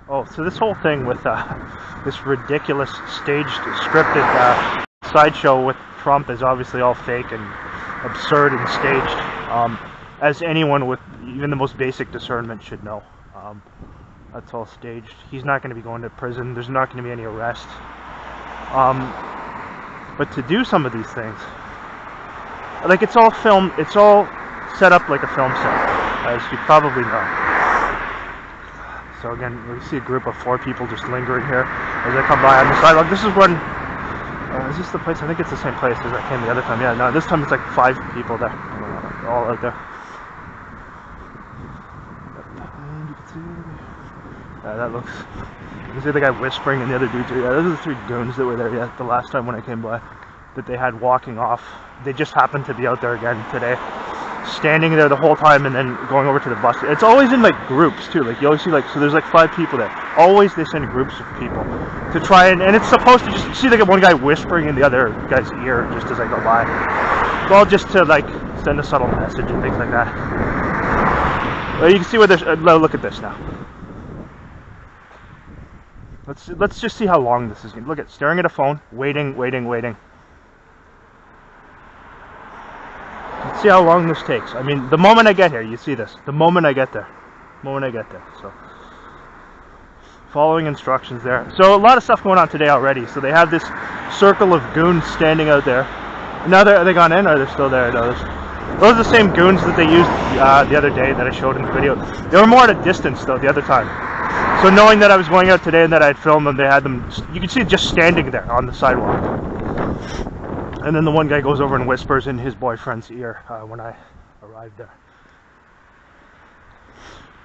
Oh, so this whole thing with this ridiculous staged, scripted sideshow with Trump is obviously all fake and absurd and staged, as anyone with even the most basic discernment should know. That's all staged. He's not going to be going to prison. There's not going to be any arrest. But to do some of these things, like, it's all film, it's all set up like a film set, as you probably know. So again, we see a group of 4 people just lingering here as I come by on the sidewalk. This is when, is this the place? I think it's the same place as I came the other time. Yeah, no, this time it's like 5 people there, all out there. And you can see, that looks, you can see the guy whispering and the other dudes. Yeah, those are the 3 goons that were there, yeah, the last time when I came by, that they had walking off. They just happened to be out there again today, standing there the whole time and then going over to the bus. It's always in like groups too, like you always see, like, so there's like 5 people there. Always they send groups of people to try and it's supposed to just, see, they get one guy whispering in the other guy's ear just as I go by. Well, just to like send a subtle message and things like that. Well, you can see where there's, look at this now. Let's just see how long this is going to, look at, staring at a phone, waiting. Let's see how long this takes. I mean, the moment I get here, you see this. The moment I get there. So, following instructions there. So, a lot of stuff going on today already. So, they have this circle of goons standing out there. Now, are they gone in, or are they still there? No, those are the same goons that they used the other day that I showed in the video. They were more at a distance, though, the other time. So, knowing that I was going out today and that I had filmed them, they had them, you can see just standing there on the sidewalk. And then the one guy goes over and whispers in his boyfriend's ear when I arrived there.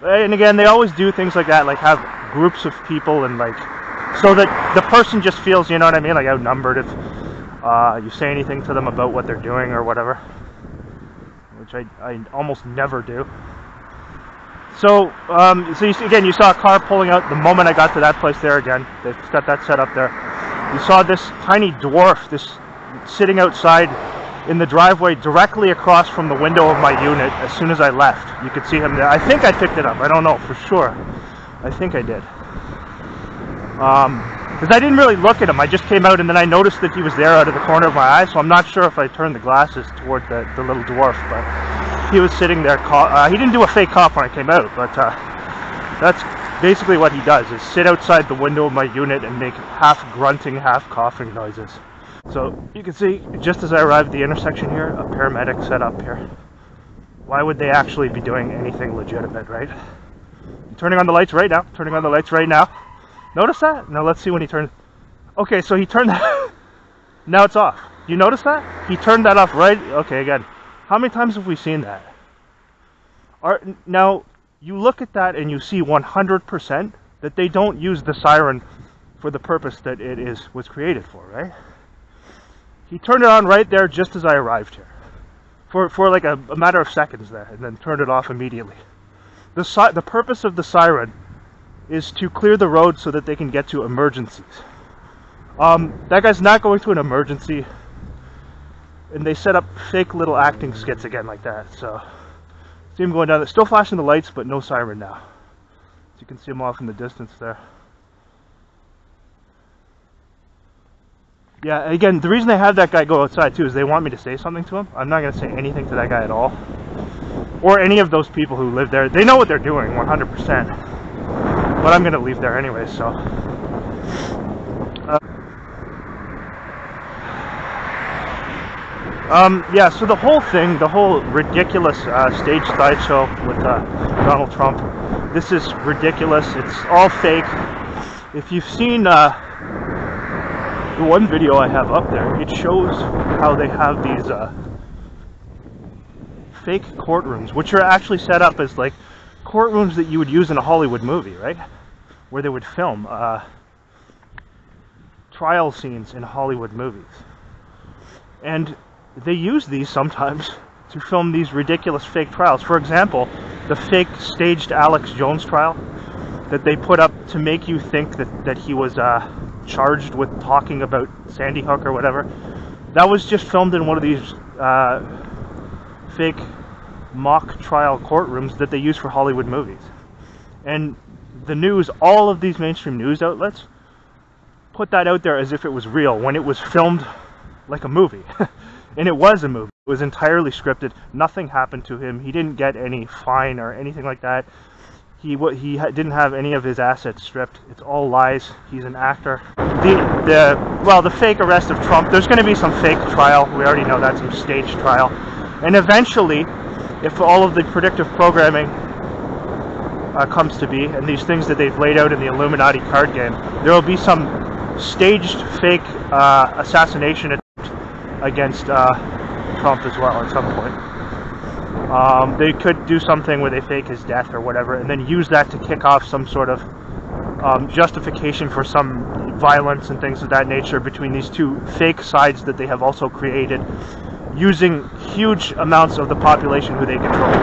And again, they always do things like that, like have groups of people and like, so that the person just feels, you know what I mean, like outnumbered if you say anything to them about what they're doing or whatever, which I almost never do. So, so you see, again, you saw a car pulling out the moment I got to that place there again. They've got that set up there. You saw this tiny dwarf, this sitting outside in the driveway directly across from the window of my unit as soon as I left. You could see him there. I think I picked it up. I don't know for sure. I think I did. Because I didn't really look at him. I just came out and then I noticed that he was there out of the corner of my eye, so I'm not sure if I turned the glasses toward the little dwarf, but he was sitting there. He didn't do a fake cough when I came out, but that's basically what he does, is sit outside the window of my unit and make half grunting, half coughing noises. So you can see, just as I arrived at the intersection here, a paramedic set up here. Why would they actually be doing anything legitimate, right? I'm turning on the lights right now. Notice that? Now let's see when he turned. Okay, so he turned that. Now it's off. You notice that? He turned that off right. Okay, again. How many times have we seen that? Now, you look at that and you see 100% that they don't use the siren for the purpose that it was created for, right? He turned it on right there just as I arrived here. For like a matter of seconds there, and then turned it off immediately. The purpose of the siren is to clear the road so that they can get to emergencies. That guy's not going to an emergency, and they set up fake little acting skits again like that. So, see him going down there, still flashing the lights, but no siren now. So you can see him off in the distance there. Yeah, again, the reason they have that guy go outside too is they want me to say something to him. I'm not going to say anything to that guy at all. Or any of those people who live there. They know what they're doing, 100%. But I'm going to leave there anyway, so. Yeah, so the whole thing, the whole ridiculous stage sideshow with Donald Trump, this is ridiculous. It's all fake. If you've seen the one video I have up there, it shows how they have these fake courtrooms, which are actually set up as like courtrooms that you would use in a Hollywood movie, right? Where they would film trial scenes in Hollywood movies. And they use these sometimes to film these ridiculous fake trials. For example, the fake staged Alex Jones trial that they put up to make you think that he was charged with talking about Sandy Hook or whatever. That was just filmed in one of these fake mock trial courtrooms that they use for Hollywood movies. And the news, all of these mainstream news outlets, put that out there as if it was real, when it was filmed like a movie. And it was a movie. It was entirely scripted. Nothing happened to him. He didn't get any fine or anything like that. He didn't have any of his assets stripped. It's all lies. He's an actor. The fake arrest of Trump, there's going to be some fake trial. We already know that, some staged trial. And eventually, if all of the predictive programming comes to be, and these things that they've laid out in the Illuminati card game, there will be some staged fake assassination attempt against Trump as well at some point. They could do something where they fake his death or whatever, and then use that to kick off some sort of justification for some violence and things of that nature between these two fake sides that they have also created, using huge amounts of the population who they control.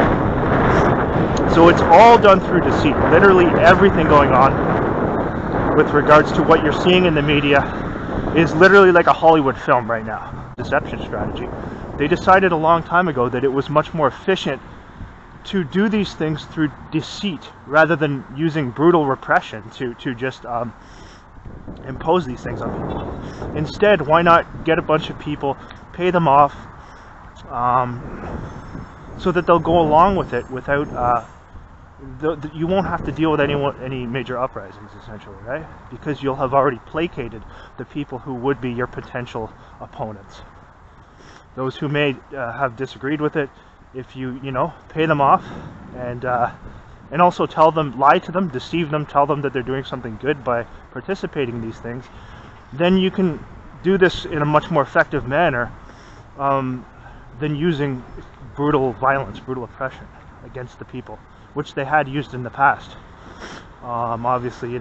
So it's all done through deceit. Literally everything going on with regards to what you're seeing in the media is literally like a Hollywood film right now. Deception strategy. They decided a long time ago that it was much more efficient to do these things through deceit rather than using brutal repression to just impose these things on people. Instead, why not get a bunch of people, pay them off, so that they'll go along with it without you won't have to deal with any major uprisings, essentially, right? Because you'll have already placated the people who would be your potential opponents. Those who may have disagreed with it, if you pay them off and also tell them, lie to them, deceive them, tell them that they're doing something good by participating in these things, then you can do this in a much more effective manner than using brutal violence, brutal oppression against the people, which they had used in the past. Obviously,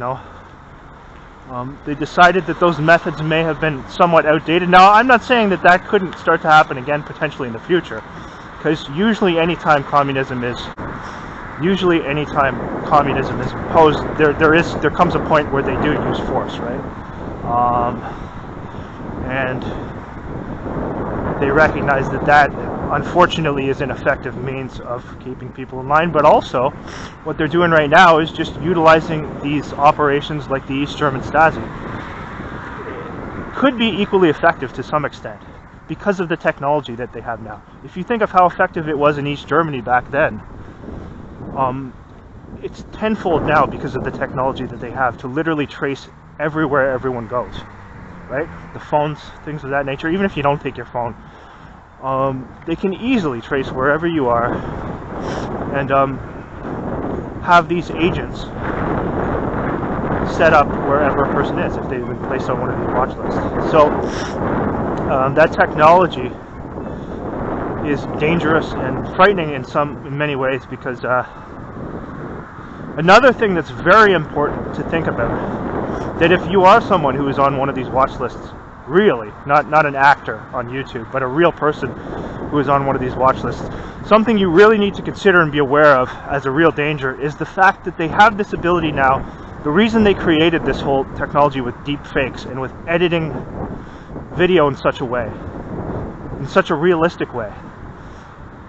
they decided that those methods may have been somewhat outdated. Now, I'm not saying that that couldn't start to happen again potentially in the future, because usually anytime communism is imposed, there comes a point where they do use force, right? And they recognize that unfortunately is an effective means of keeping people in line, but also what they're doing right now is just utilizing these operations like the East German Stasi. Could be equally effective to some extent because of the technology that they have now. If you think of how effective it was in East Germany back then, it's tenfold now because of the technology that they have to literally trace everywhere everyone goes, right? The phones, things of that nature. Even if you don't take your phone, they can easily trace wherever you are and have these agents set up wherever a person is if they've been placed on one of these watch lists. So that technology is dangerous and frightening in many ways, because another thing that's very important to think about, that if you are someone who is on one of these watch lists, really, not an actor on YouTube, but a real person who is on one of these watch lists, something you really need to consider and be aware of as a real danger is the fact that they have this ability now. The reason they created this whole technology with deep fakes and with editing video in such a way, in such a realistic way,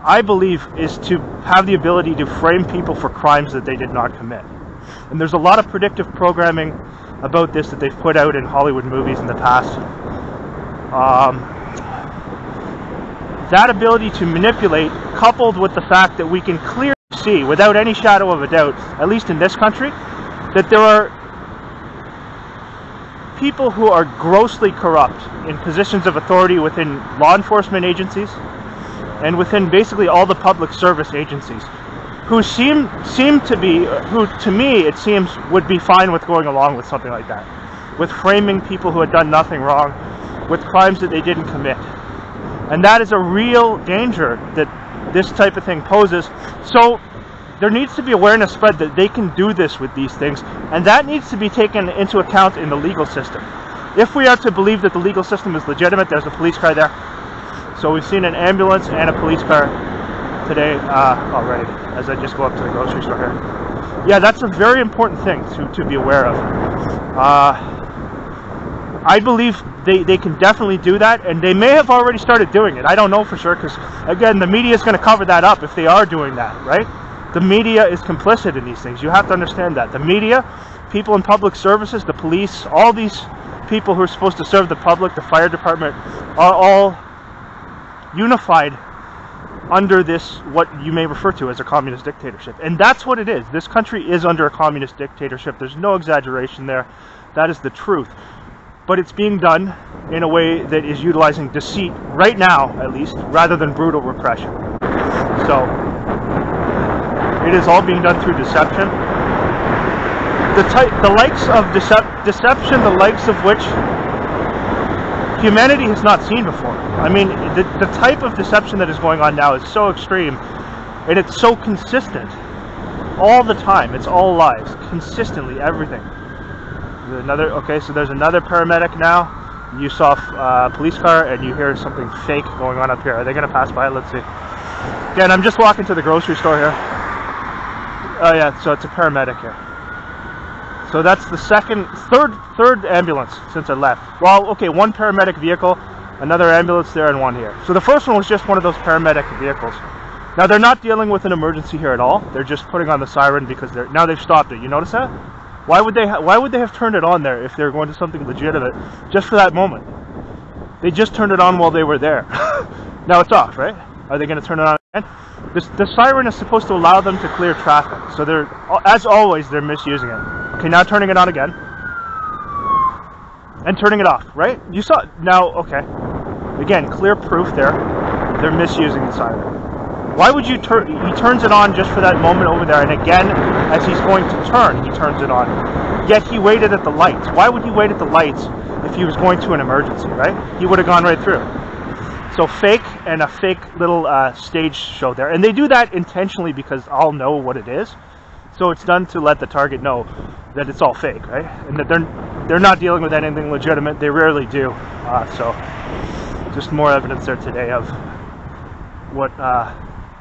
I believe, is to have the ability to frame people for crimes that they did not commit. And there's a lot of predictive programming about this that they've put out in Hollywood movies in the past. That ability to manipulate, coupled with the fact that we can clearly see, without any shadow of a doubt, at least in this country, that there are people who are grossly corrupt in positions of authority within law enforcement agencies and within basically all the public service agencies, who seem to be, who to me it seems would be fine with going along with something like that, with framing people who had done nothing wrong with crimes that they didn't commit. And that is a real danger that this type of thing poses. So there needs to be awareness spread that they can do this with these things, and that needs to be taken into account in the legal system. If we are to believe that the legal system is legitimate, there's a police car there. So we've seen an ambulance and a police car today already, as I just go up to the grocery store here. Yeah, that's a very important thing to be aware of. I believe they can definitely do that, and they may have already started doing it. I don't know for sure, because again, the media is going to cover that up if they are doing that, right? The media is complicit in these things. You have to understand that. The media, people in public services, the police, all these people who are supposed to serve the public, the fire department, are all unified under this, what you may refer to as a communist dictatorship. And that's what it is. This country is under a communist dictatorship. There's no exaggeration there. That is the truth. But it's being done in a way that is utilizing deceit, right now at least, rather than brutal repression. So it is all being done through deception. The likes of deception, the likes of which humanity has not seen before. I mean, the type of deception that is going on now is so extreme, and it's so consistent all the time. It's all lies, consistently, everything. Okay, so there's another paramedic now. You saw a police car, and you hear something fake going on up here. Are they going to pass by? Let's see. Again, I'm just walking to the grocery store here. Oh yeah, so it's a paramedic here. So that's the third ambulance since I left. Well, okay, one paramedic vehicle, another ambulance there, and one here. So the first one was just one of those paramedic vehicles. Now they're not dealing with an emergency here at all. They're just putting on the siren because now they've stopped it. You notice that? Why would they have turned it on there if they're going to something legitimate just for that moment? They just turned it on while they were there. Now it's off, right? Are they going to turn it on again? The siren is supposed to allow them to clear traffic. So they're, as always, they're misusing it. Okay, now turning it on again. And turning it off, right? You saw, now, okay. Again, clear proof there. They're misusing the siren. Why would you turn, he turns it on just for that moment over there, and again, as he's going to turn, he turns it on. Yet he waited at the lights. Why would he wait at the lights if he was going to an emergency, right? He would have gone right through. So fake, and a fake little stage show there. And they do that intentionally because I'll know what it is. So it's done to let the target know that it's all fake, right? And that they're not dealing with anything legitimate. They rarely do. So just more evidence there today of what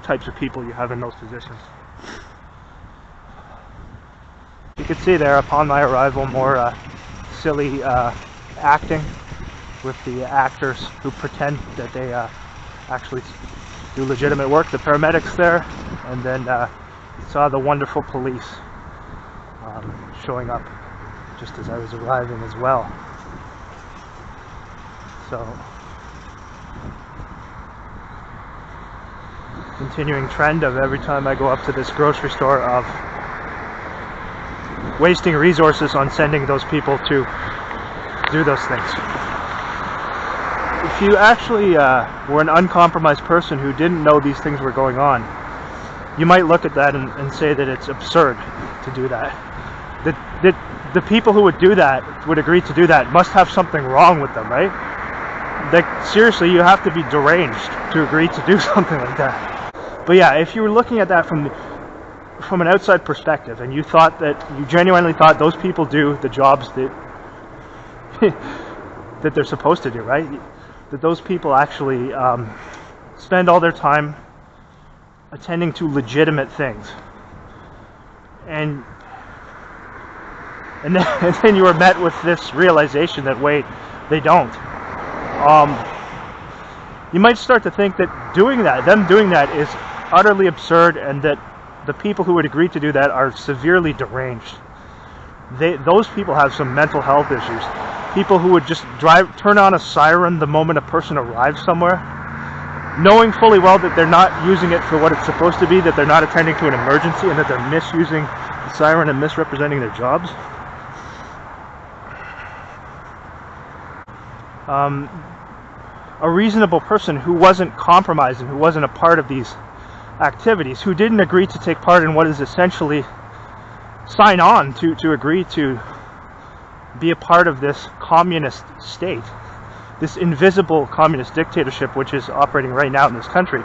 types of people you have in those positions. You can see there, upon my arrival, more silly acting with the actors who pretend that they actually do legitimate work. The paramedics there, and then saw the wonderful police showing up just as I was arriving as well. So, continuing trend of every time I go up to this grocery store of wasting resources on sending those people to do those things. If you actually were an uncompromised person who didn't know these things were going on, you might look at that and say that it's absurd to do that. The people who would do that, would agree to do that, must have something wrong with them, right? Like, seriously, you have to be deranged to agree to do something like that. But yeah, if you were looking at that from an outside perspective, and you thought that, you genuinely thought those people do the jobs that that they're supposed to do, right? That those people actually spend all their time attending to legitimate things, and then you were met with this realization that, wait, they don't. You might start to think that them doing that is utterly absurd, and that the people who would agree to do that are severely deranged. Those people have some mental health issues. People who would just turn on a siren the moment a person arrives somewhere, knowing fully well that they're not using it for what it's supposed to be, that they're not attending to an emergency, and that they're misusing the siren and misrepresenting their jobs. A reasonable person who wasn't compromised and who wasn't a part of these activities, who didn't agree to take part in what is essentially sign on to agree to be a part of this communist state, this invisible communist dictatorship which is operating right now in this country,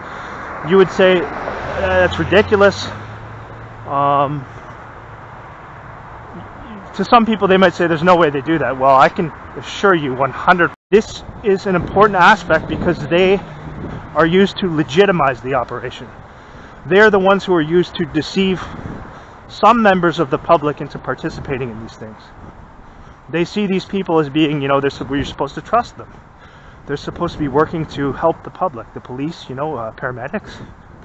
you would say that's ridiculous. To some people, they might say there's no way they do that. Well, I can assure you 100%. This is an important aspect because they are used to legitimize the operation. They are the ones who are used to deceive some members of the public into participating in these things. They see these people as being, you're supposed to trust them. They're supposed to be working to help the public, the police, paramedics,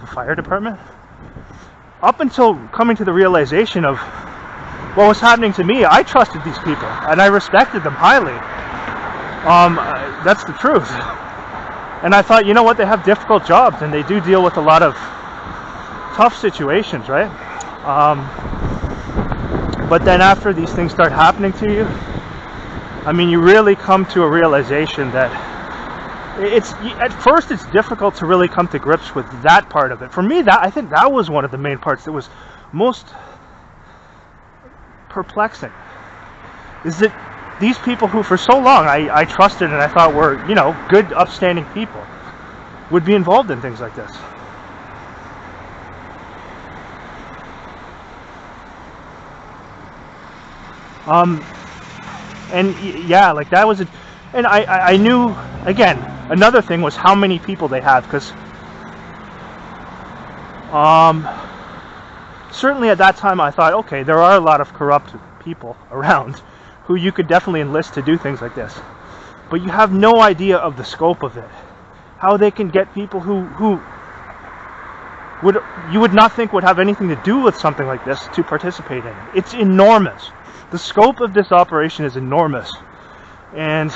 the fire department. Up until coming to the realization of what was happening to me, I trusted these people and I respected them highly. That's the truth. And I thought, you know what, they have difficult jobs and they do deal with a lot of tough situations, right? But then after these things start happening to you, I mean, you really come to a realization that at first it's difficult to really come to grips with that part of it. For me, I think that was one of the main parts that was most perplexing. Is that these people who for so long I trusted and I thought were, good, upstanding people would be involved in things like this. And yeah, like that was and I knew, again, another thing was how many people they have, because certainly at that time I thought, okay, there are a lot of corrupt people around who you could definitely enlist to do things like this, but you have no idea of the scope of it, how they can get people who you would not think would have anything to do with something like this to participate in it. It's enormous. The scope of this operation is enormous. And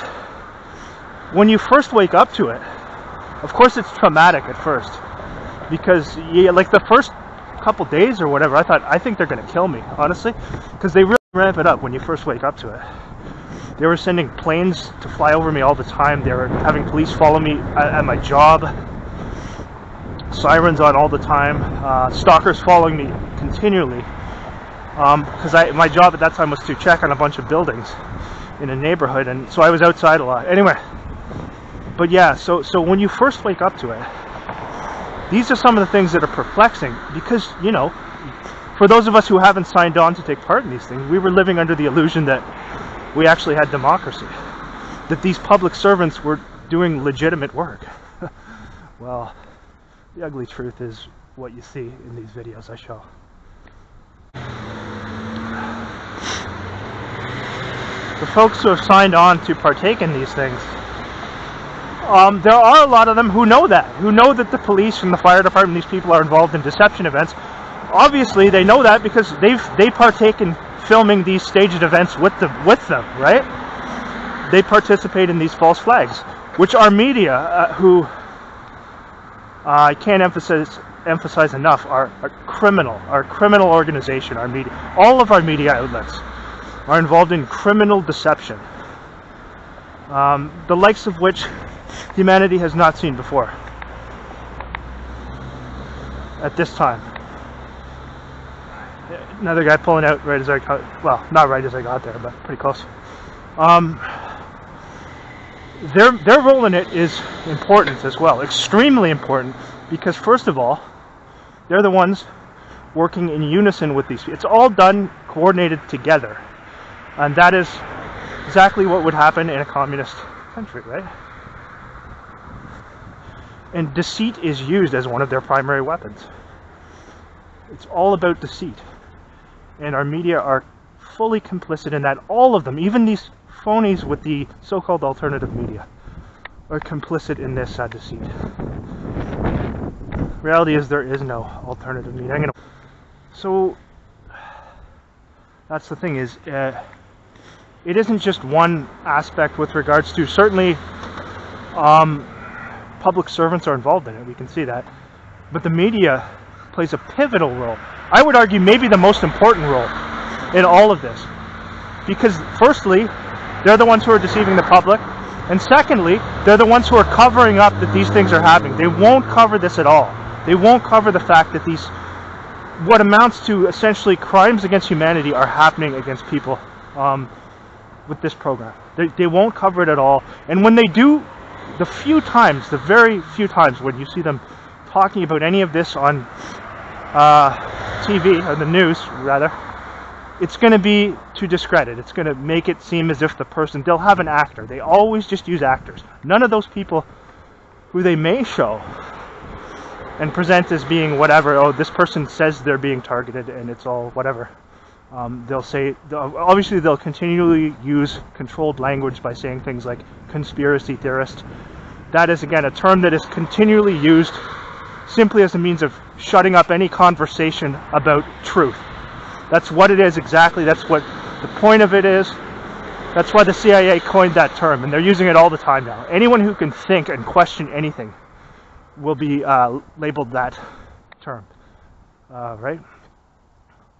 when you first wake up to it, of course it's traumatic at first. Because, like the first couple days or whatever, I think they're going to kill me, honestly. Because they really ramp it up when you first wake up to it. They were sending planes to fly over me all the time. They were having police follow me at my job. Sirens on all the time. Stalkers following me continually. Because my job at that time was to check on a bunch of buildings in a neighborhood, and so I was outside a lot. Anyway, but yeah, so when you first wake up to it, these are some of the things that are perplexing, because, for those of us who haven't signed on to take part in these things, we were living under the illusion that we actually had democracy, that these public servants were doing legitimate work. Well, the ugly truth is what you see in these videos I show. The folks who have signed on to partake in these things, there are a lot of them who know that the police and the fire department, these people are involved in deception events. Obviously they know that because they partake in filming these staged events with them, right? They participate in these false flags, which our media, who I can't emphasize enough, our criminal organization, our media, all of our media outlets are involved in criminal deception, the likes of which humanity has not seen before at this time. Another guy pulling out right as I got, well, not right as I got there, but pretty close. Their role in it is important as well, extremely important, because first of all, they're the ones working in unison with these. It's all done, coordinated together. And that is exactly what would happen in a communist country, right? And deceit is used as one of their primary weapons. It's all about deceit. And our media are fully complicit in that. All of them, even these phonies with the so-called alternative media, are complicit in this deceit. Reality is there is no alternative media. So that's the thing, is it isn't just one aspect with regards to, certainly public servants are involved in it, we can see that, but the media plays a pivotal role. I would argue maybe the most important role in all of this, because firstly, they're the ones who are deceiving the public, and secondly, they're the ones who are covering up that these things are happening. They won't cover this at all. They won't cover the fact that these, what amounts to essentially crimes against humanity, are happening against people with this program. They won't cover it at all. And when they do, the very few times when you see them talking about any of this on TV, or the news rather, it's going to be to discredit. It's going to make it seem as if the person, they'll have an actor. They always just use actors. None of those people who they may show and present as being whatever, oh, this person says they're being targeted and it's all whatever. Obviously they'll continually use controlled language by saying things like conspiracy theorist. That is, again, a term that is continually used simply as a means of shutting up any conversation about truth. That's what it is exactly. That's what the point of it is. That's why the CIA coined that term, and they're using it all the time now. Anyone who can think and question anything will be labeled that term, right?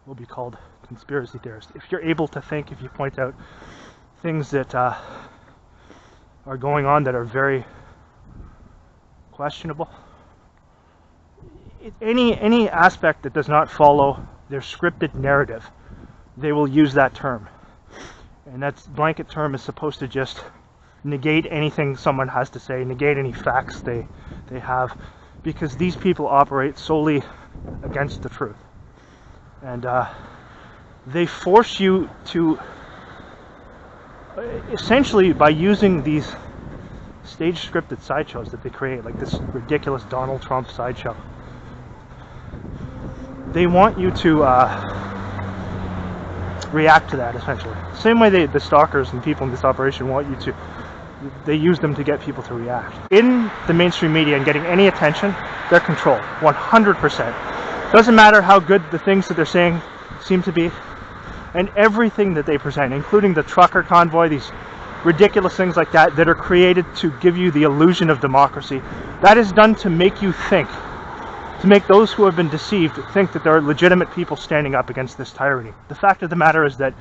Will be called conspiracy theorist. If you're able to think, if you point out things that are going on that are very questionable, any aspect that does not follow their scripted narrative, they will use that term. And that blanket term is supposed to just negate anything someone has to say, negate any facts they have, because these people operate solely against the truth. And they force you to, essentially, by using these stage scripted sideshows that they create, like this ridiculous Donald Trump sideshow, they want you to react to that, essentially. Same way the stalkers and people in this operation want you to, they use them to get people to react. In the mainstream media and getting any attention, they're controlled, 100%. Doesn't matter how good the things that they're saying seem to be, and everything that they present, including the trucker convoy, these ridiculous things like that, that are created to give you the illusion of democracy, that is done to make you think, to make those who have been deceived think that there are legitimate people standing up against this tyranny. The fact of the matter is that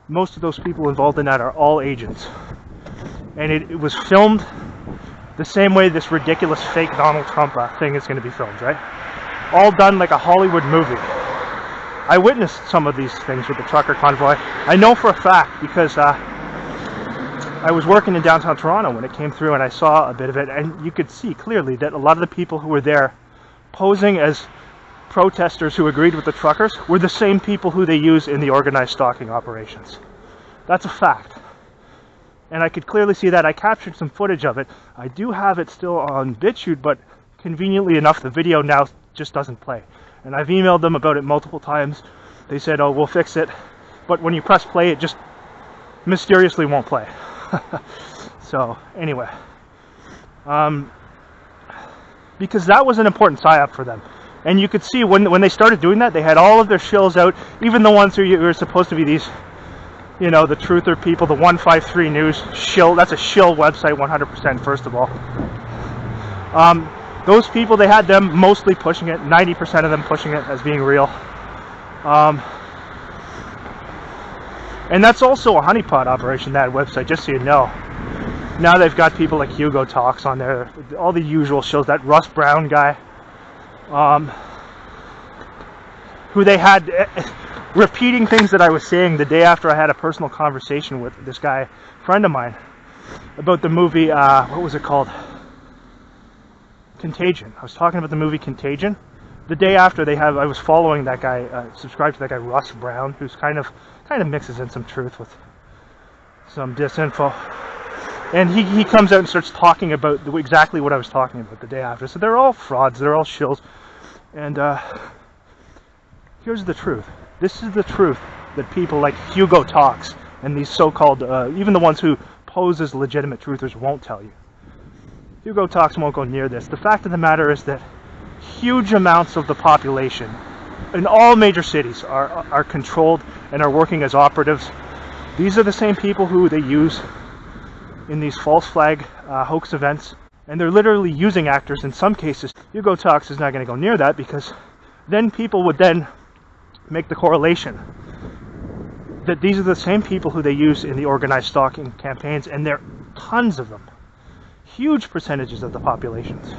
most of those people involved in that are all agents. And it was filmed the same way this ridiculous fake Donald Trump thing is going to be filmed, right? All done like a Hollywood movie. I witnessed some of these things with the trucker convoy. I know for a fact because I was working in downtown Toronto when it came through, and I saw a bit of it, and you could see clearly that a lot of the people who were there posing as protesters who agreed with the truckers were the same people who they use in the organized stalking operations. That's a fact. And I could clearly see that. I captured some footage of it. I do have it still on BitChute, but conveniently enough, the video now just doesn't play. And I've emailed them about it multiple times. They said, oh, we'll fix it. But when you press play, it just mysteriously won't play. So, anyway. Because that was an important psyop for them. And you could see when they started doing that, they had all of their shills out, even the ones who were supposed to be these, you know, the truther people, the 153 News shill. That's a shill website, 100%, first of all. Those people, they had them mostly pushing it, 90% of them pushing it as being real. And that's also a honeypot operation, that website, just so you know. Now they've got people like Hugo Talks on there, all the usual shows, that Russ Brown guy, who they had repeating things that I was saying the day after I had a personal conversation with this guy, friend of mine, about the movie, what was it called? Contagion. I was talking about the movie Contagion. The day after, I was following that guy, subscribed to that guy Russ Brown, who's kind of mixes in some truth with some disinfo. And he comes out and starts talking about exactly what I was talking about the day after. So they're all frauds, they're all shills. And here's the truth. This is the truth that people like Hugo Talks and these so-called, even the ones who pose as legitimate truthers, won't tell you. Hugo Talks won't go near this. The fact of the matter is that huge amounts of the population in all major cities are controlled and are working as operatives. These are the same people who they use in these false flag hoax events, and they're literally using actors in some cases. Hugo Talks is not going to go near that, because then people would then make the correlation that these are the same people who they use in the organized stalking campaigns, and there are tons of them, huge percentages of the populations,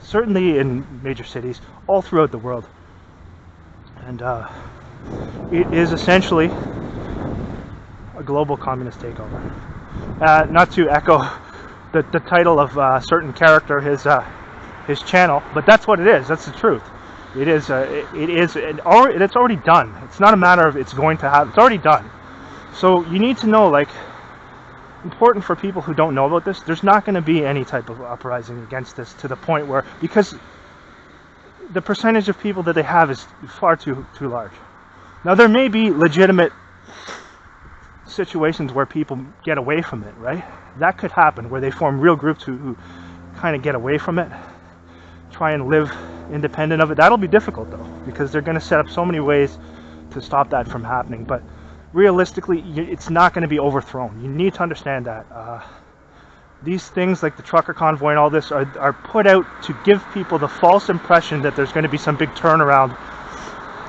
certainly in major cities all throughout the world. And it is essentially a global communist takeover. Not to echo the title of a certain character, his channel, but that's what it is. That's the truth. It is. It's already done. It's not a matter of it's going to happen. It's already done. So you need to know, like, important for people who don't know about this, there's not going to be any type of uprising against this to the point where, because the percentage of people that they have is far too large. Now there may be legitimate situations where people get away from it, right? That could happen, where they form real groups who kind of get away from it, try and live independent of it. That'll be difficult though, because they're going to set up so many ways to stop that from happening. But realistically, it's not going to be overthrown. You need to understand that. These things like the trucker convoy and all this are put out to give people the false impression that there's going to be some big turnaround.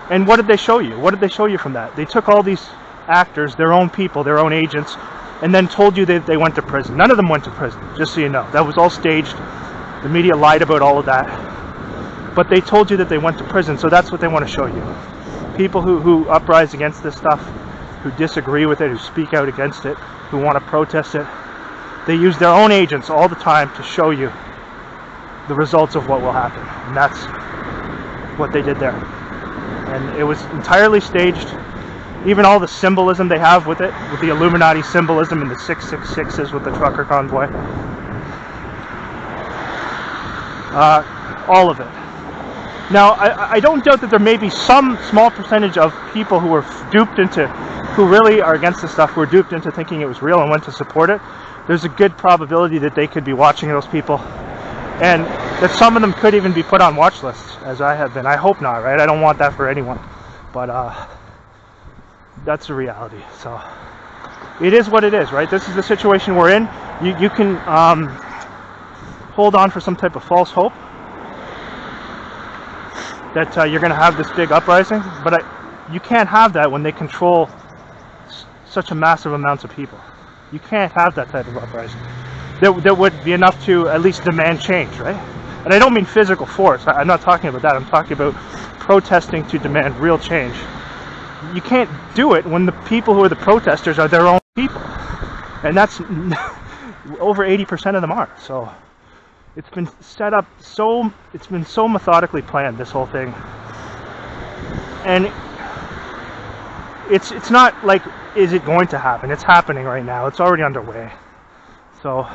And what did they show you? What did they show you from that? They took all these actors, their own people, their own agents, and then told you that they went to prison. None of them went to prison, just so you know. That was all staged. The media lied about all of that. But they told you that they went to prison, so that's what they want to show you. People who uprise against this stuff, who disagree with it, who speak out against it, who want to protest it, they use their own agents all the time to show you the results of what will happen. And that's what they did there. And it was entirely staged. Even all the symbolism they have with it, with the Illuminati symbolism and the 666s with the trucker convoy. All of it. Now, I don't doubt that there may be some small percentage of people who were duped into, who really are against this stuff, who were duped into thinking it was real and went to support it. There's a good probability that they could be watching those people, and that some of them could even be put on watch lists, as I have been. I hope not, right? I don't want that for anyone, but that's the reality. So it is what it is, right? This is the situation we're in. You can hold on for some type of false hope that you're going to have this big uprising, but you can't have that when they control such a massive amounts of people. You can't have that type of uprising. That would be enough to at least demand change, right? And I don't mean physical force. I'm not talking about that. I'm talking about protesting to demand real change. You can't do it when the people who are the protesters are their own people. And that's over 80% of them are. So it's been set up so, it's been so methodically planned, this whole thing. And it's not like, is it going to happen? It's happening right now. It's already underway. So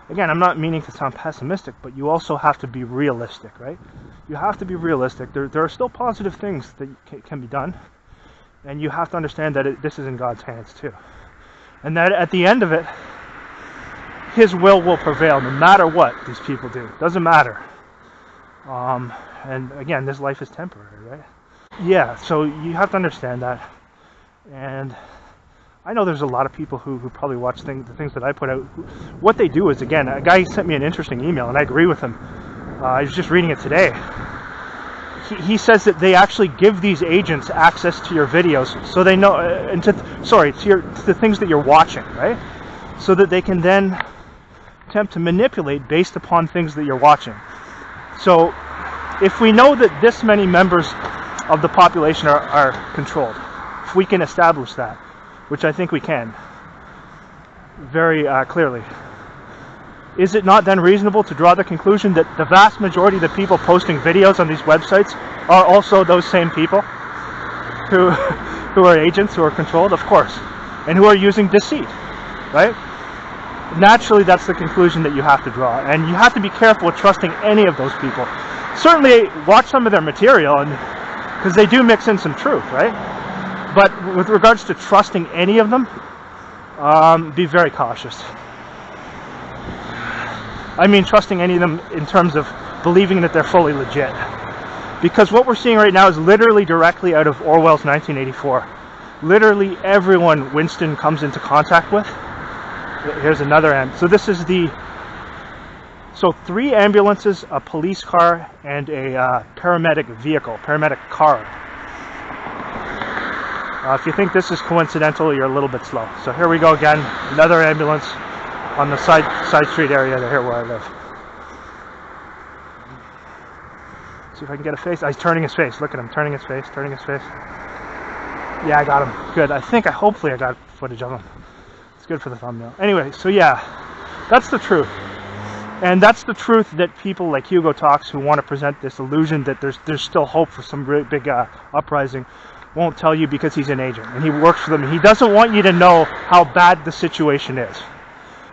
again, I'm not meaning to sound pessimistic, but you also have to be realistic, right? You have to be realistic. There are still positive things that can be done. And you have to understand that this is in God's hands too. And that at the end of it, His will prevail no matter what these people do. Doesn't matter. And again, this life is temporary, right? Yeah, so you have to understand that. And I know there's a lot of people who probably watch the things that I put out. What they do is, again, a guy sent me an interesting email, and I agree with him. I was just reading it today. He says that they actually give these agents access to your videos, so they know, and to the things that you're watching, right? So that they can then attempt to manipulate based upon things that you're watching. So if we know that this many members of the population are controlled, if we can establish that, which I think we can, very clearly, is it not then reasonable to draw the conclusion that the vast majority of the people posting videos on these websites are also those same people who are agents, who are controlled? Of course. And who are using deceit, right? Naturally, that's the conclusion that you have to draw. And you have to be careful with trusting any of those people. Certainly, watch some of their material, and because they do mix in some truth, right? But with regards to trusting any of them, be very cautious. I mean trusting any of them in terms of believing that they're fully legit. Because what we're seeing right now is literally directly out of Orwell's 1984. Literally everyone Winston comes into contact with. Here's another end. So this is so 3 ambulances, a police car, and a paramedic vehicle, paramedic car. If you think this is coincidental, you're a little bit slow. So here we go again, another ambulance on the side street area here where I live. See if I can get a face. He's turning his face. Look at him, turning his face, turning his face. Yeah, I got him. Good. Hopefully I got footage of him. It's good for the thumbnail. Anyway, so yeah, that's the truth. And that's the truth that people like Hugo Talks, who want to present this illusion that there's still hope for some really big uprising, won't tell you, because he's an agent and he works for them. He doesn't want you to know how bad the situation is.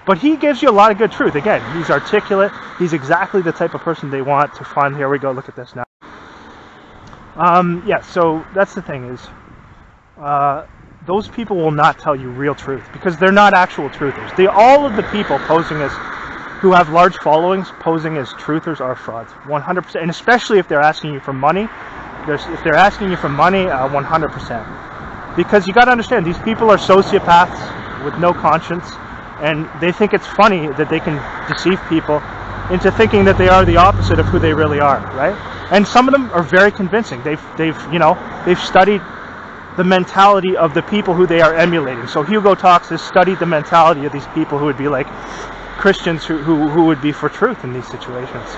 But he gives you a lot of good truth. Again, he's articulate. He's exactly the type of person they want to find. Here we go. Look at this now. Yeah, so that's the thing is, those people will not tell you real truth because they're not actual truthers. All of the people posing as, who have large followings, posing as truthers are frauds, 100%. And especially if they're asking you for money, 100%. Because you got to understand, these people are sociopaths with no conscience, and they think it's funny that they can deceive people into thinking that they are the opposite of who they really are, right? And some of them are very convincing. They've studied the mentality of the people who they are emulating. So Hugo Talks has studied the mentality of these people who would be like Christians who would be for truth in these situations.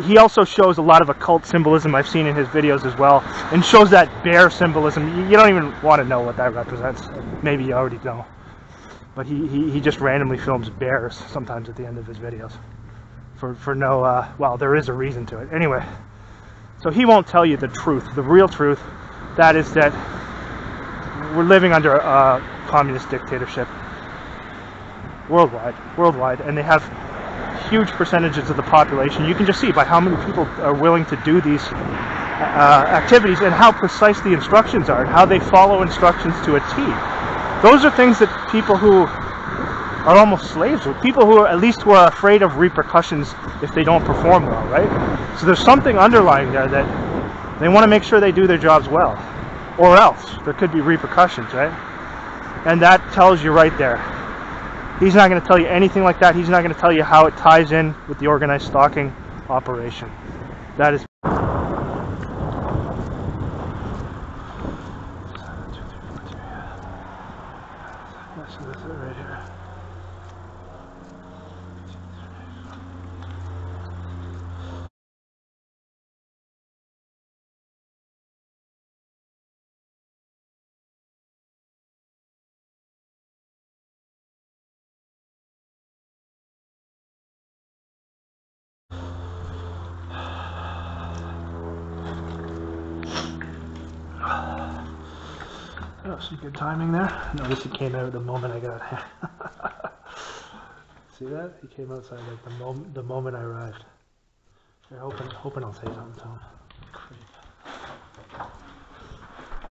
He also shows a lot of occult symbolism I've seen in his videos as well, and shows that bear symbolism. You don't even want to know what that represents. Maybe you already know. But he just randomly films bears sometimes at the end of his videos. For no, well, there is a reason to it. Anyway, so he won't tell you the truth, the real truth. That is that we're living under a communist dictatorship worldwide, and they have huge percentages of the population. You can just see by how many people are willing to do these activities and how precise the instructions are and how they follow instructions to a T. Those are things that people who are almost slaves with, people who are afraid of repercussions if they don't perform well, right? So there's something underlying there that they want to make sure they do their jobs well, or else there could be repercussions, right? And that tells you right there. He's not going to tell you anything like that. He's not going to tell you how it ties in with the organized stalking operation. That is... So this is it right here. Oh, some good timing there. Notice he came out the moment I got here. See that? He came outside like the moment I arrived. Hoping I'll say something to him.